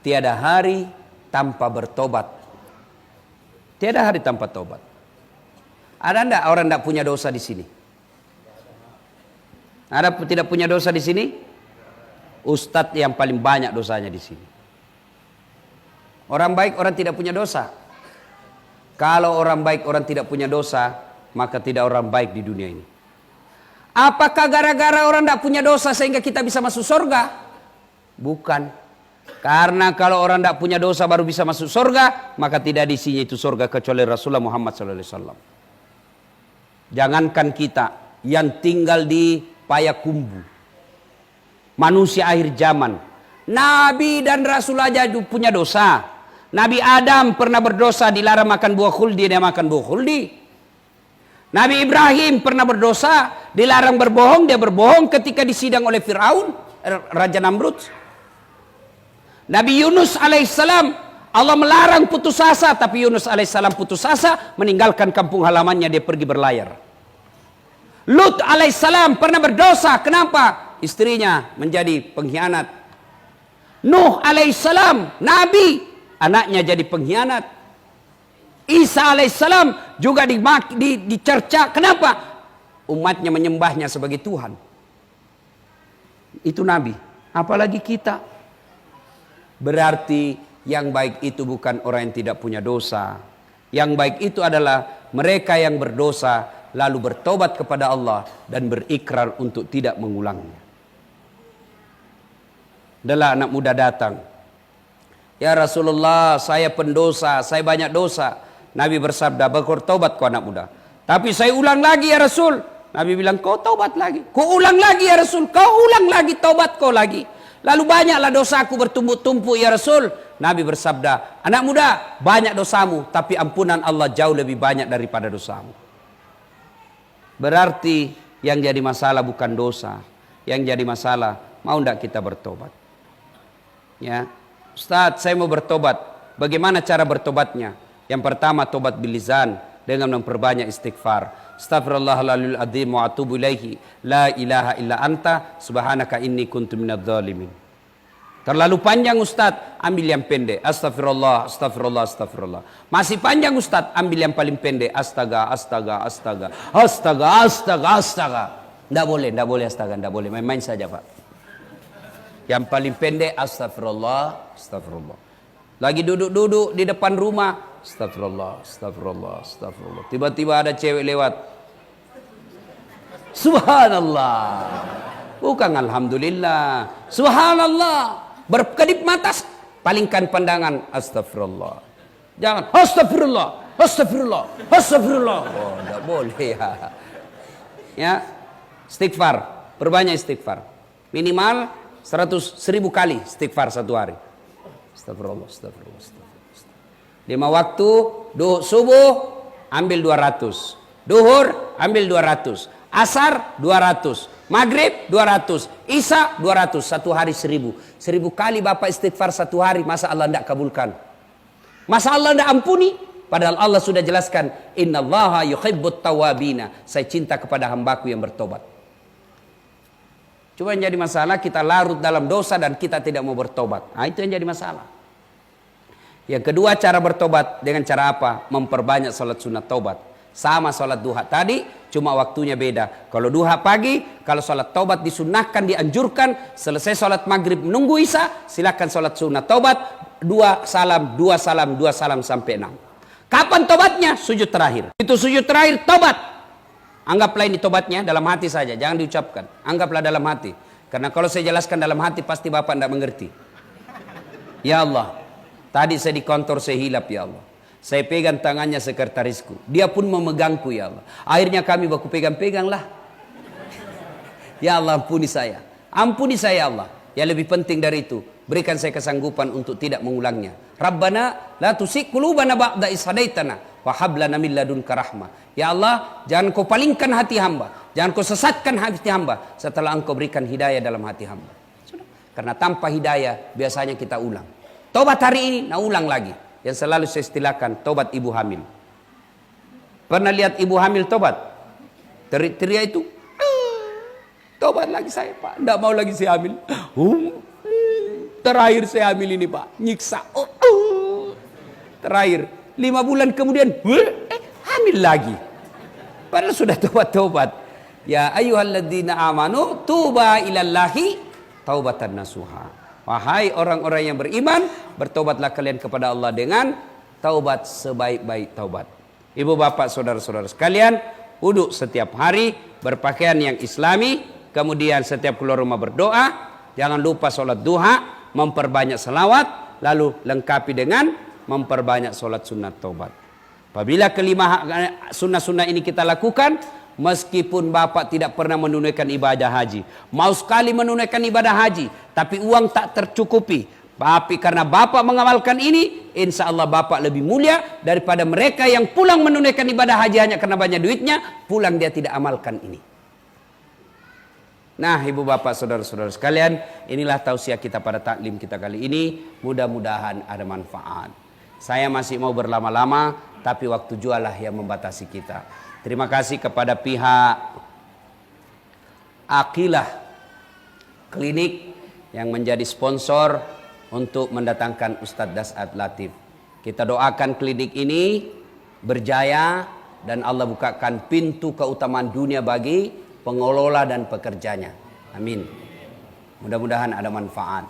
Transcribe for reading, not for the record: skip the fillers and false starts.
tiada hari tanpa bertobat. Tiada hari tanpa tobat. Ada enggak orang enggak punya dosa di sini? Ada tidak punya dosa di sini? Ustadz yang paling banyak dosanya di sini. Orang baik orang tidak punya dosa. Kalau orang baik orang tidak punya dosa, maka tidak orang baik di dunia ini. Apakah gara-gara orang tidak punya dosa sehingga kita bisa masuk surga? Bukan. Karena kalau orang tidak punya dosa baru bisa masuk surga, maka tidak ada isinya itu surga kecuali Rasulullah Muhammad SAW. Jangankan kita yang tinggal di Payakumbuh, manusia akhir zaman, Nabi dan Rasul aja punya dosa. Nabi Adam pernah berdosa, dilarang makan buah khuldi, dia makan buah khuldi. Nabi Ibrahim pernah berdosa, dilarang berbohong, dia berbohong ketika disidang oleh Fir'aun, Raja Namrud. Nabi Yunus alaihissalam, Allah melarang putus asa, tapi Yunus alaihissalam putus asa, meninggalkan kampung halamannya, dia pergi berlayar. Lut alaihissalam pernah berdosa, kenapa? Istrinya menjadi pengkhianat. Nuh alaihissalam, Nabi, anaknya jadi pengkhianat. Isa alaihissalam juga dicerca, kenapa? Umatnya menyembahnya sebagai Tuhan. Itu Nabi, apalagi kita. Berarti yang baik itu bukan orang yang tidak punya dosa. Yang baik itu adalah mereka yang berdosa lalu bertobat kepada Allah dan berikrar untuk tidak mengulangnya. Adalah anak muda datang. Ya Rasulullah, saya pendosa, saya banyak dosa. Nabi bersabda, bertobat kau anak muda. Tapi saya ulang lagi ya Rasul. Nabi bilang, kau taubat lagi. Kau ulang lagi ya Rasul. Kau ulang lagi, taubat kau lagi. Lalu banyaklah dosaku bertumpuk-tumpuk ya Rasul. Nabi bersabda, anak muda, banyak dosamu, tapi ampunan Allah jauh lebih banyak daripada dosamu. Berarti yang jadi masalah bukan dosa. Yang jadi masalah, mau tidak kita bertobat? Ya, Ustaz, saya mau bertobat. Bagaimana cara bertobatnya? Yang pertama, tobat bilizan dengan memperbanyak istighfar. Astaghfirullahaladzim adzim wa atubu ilaihi. La ilaha illa anta subhanaka inni kuntu minadz zalimin. Terlalu panjang Ustaz, ambil yang pendek. Astagfirullah, astagfirullah, astagfirullah. Masih panjang Ustaz, ambil yang paling pendek. Astaga, astaga, astaga. Astaga, astaga, astaga. Tidak boleh astaga, tidak boleh. Main-main saja Pak. Yang paling pendek, astagfirullah, astagfirullah. Lagi duduk-duduk di depan rumah. Astagfirullah, astagfirullah, astagfirullah. Tiba-tiba ada cewek lewat. Subhanallah. Bukan alhamdulillah. Subhanallah. Berkedip mata, palingkan pandangan. Astagfirullah. Jangan astagfirullah, astagfirullah, astagfirullah. Oh, tidak boleh ya. Ya, istighfar, perbanyak istighfar. Minimal 100.000 kali istighfar satu hari. Astagfirullah, astagfirullah, astagfirullah. 5 waktu, subuh ambil 200, duhur ambil 200, asar 200, maghrib 200, isya 200, satu hari 1000. 1000 kali Bapak istighfar satu hari, masa Allah tidak kabulkan? Masa Allah tidak ampuni? Padahal Allah sudah jelaskan, innallaha yuhibbut tawabina, saya cinta kepada hambaku yang bertobat. Cuma yang jadi masalah, kita larut dalam dosa dan kita tidak mau bertobat. Nah, itu yang jadi masalah. Yang kedua, cara bertobat dengan cara apa? Memperbanyak salat sunat taubat. Sama salat duha tadi, cuma waktunya beda. Kalau duha pagi, kalau salat taubat disunahkan, dianjurkan. Selesai salat maghrib menunggu isya, silakan salat sunat taubat. 2 salam, 2 salam, 2 salam sampai 6. Kapan tobatnya? Sujud terakhir. Itu sujud terakhir, tobat. Anggaplah ini tobatnya dalam hati saja, jangan diucapkan. Anggaplah dalam hati. Karena kalau saya jelaskan dalam hati, pasti Bapak tidak mengerti. Ya Allah, tadi saya di kantor, saya hilap ya Allah. Saya pegang tangannya sekretarisku. Dia pun memegangku ya Allah. Akhirnya kami baku pegang-pegang lah. Ya Allah, ampuni saya. Ampuni saya Allah. Yang lebih penting dari itu, berikan saya kesanggupan untuk tidak mengulangnya. Rabbana la tusik qulubana ba'da idh hadaitana wa hab lana min ladunka rahmah. Ya Allah, jangan kau palingkan hati hamba. Jangan kau sesatkan hati hamba setelah engkau berikan hidayah dalam hati hamba. Sudah. Karena tanpa hidayah biasanya kita ulang. Tobat hari ini, nah ulang lagi. Yang selalu saya istilahkan, tobat ibu hamil. Pernah lihat ibu hamil tobat? Teriak itu, tobat lagi saya Pak, tidak mau lagi saya hamil. terakhir saya hamil ini Pak, nyiksa. Terakhir 5 bulan kemudian hamil lagi. Padahal sudah tobat-tobat. Ya ayyuhalladzina amanu tuba ilallahi taubatan nasuha. Wahai orang-orang yang beriman, bertobatlah kalian kepada Allah dengan taubat sebaik-baik taubat. Ibu bapak saudara-saudara sekalian, wudhu setiap hari, berpakaian yang islami, kemudian setiap keluar rumah berdoa, jangan lupa sholat duha, memperbanyak selawat, lalu lengkapi dengan memperbanyak sholat sunat taubat. Apabila kelima sunnah-sunnah ini kita lakukan, meskipun bapak tidak pernah menunaikan ibadah haji, mau sekali menunaikan ibadah haji, tapi uang tak tercukupi, tapi karena bapak mengamalkan ini, insya Allah bapak lebih mulia daripada mereka yang pulang menunaikan ibadah haji hanya karena banyak duitnya, pulang dia tidak amalkan ini. Nah, ibu bapak saudara-saudara sekalian, inilah tausiah kita pada taklim kita kali ini. Mudah-mudahan ada manfaat. Saya masih mau berlama-lama, tapi waktu jualah yang membatasi kita. Terima kasih kepada pihak Aqilah Klinik yang menjadi sponsor untuk mendatangkan Ustadz Das'ad Latif. Kita doakan klinik ini berjaya dan Allah bukakan pintu keutamaan dunia bagi pengelola dan pekerjanya. Amin. Mudah-mudahan ada manfaat.